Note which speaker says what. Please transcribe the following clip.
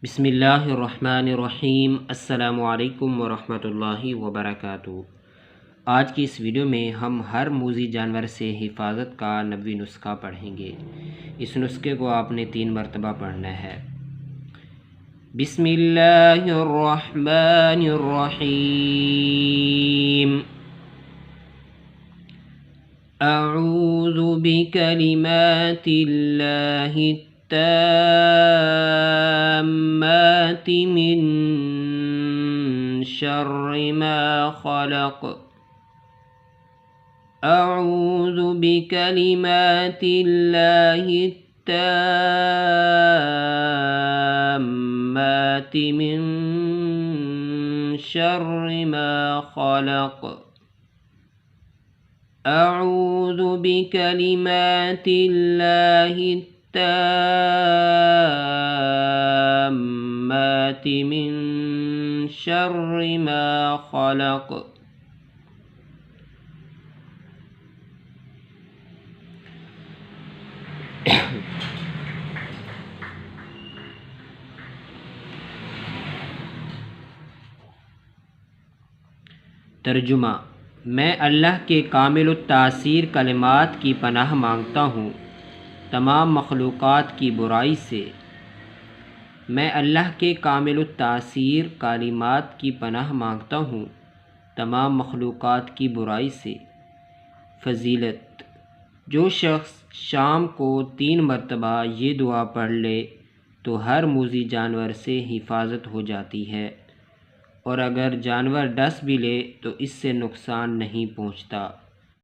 Speaker 1: बिस्मिल्लाहिर्रहमानिर्रहीम। अस्सलामुअलैकुम वरहमतुल्लाहि वबरकातुहू। आज की इस वीडियो में हम हर मूज़ी जानवर से हिफाजत का नबवी नुस्खा पढ़ेंगे। इस नुस्खे को आपने 3 मरतबा पढ़ना है। बिस्मिल्लाहिर्रहमानिर्रहीम। अऊज़ु बिकलिमातिल्लाहि ताम्माति मिन शर्रि मा खलक़। अऊज़ु बिकलिमातिल्लाहि ताम्माति मिन शर्रि मा खलक़। अऊज़ु बिकलिमातिल्लाहि ताम्माति मिन शर्रि मा खलक़। तर्जुमा। मैं अल्लाह के कामिल तासीर कलिमात की पनाह मांगता हूँ तमाम मखलूक़ात की बुराई से। मैं अल्लाह के कामिल तासीर कलिमात की पनाह मांगता हूँ तमाम मखलूक़ात की बुराई से। फ़जीलत। जो शख्स शाम को 3 मरतबा ये दुआ पढ़ ले तो हर मूज़ी जानवर से हिफाजत हो जाती है, और अगर जानवर डस भी ले तो इससे नुकसान नहीं पहुँचता।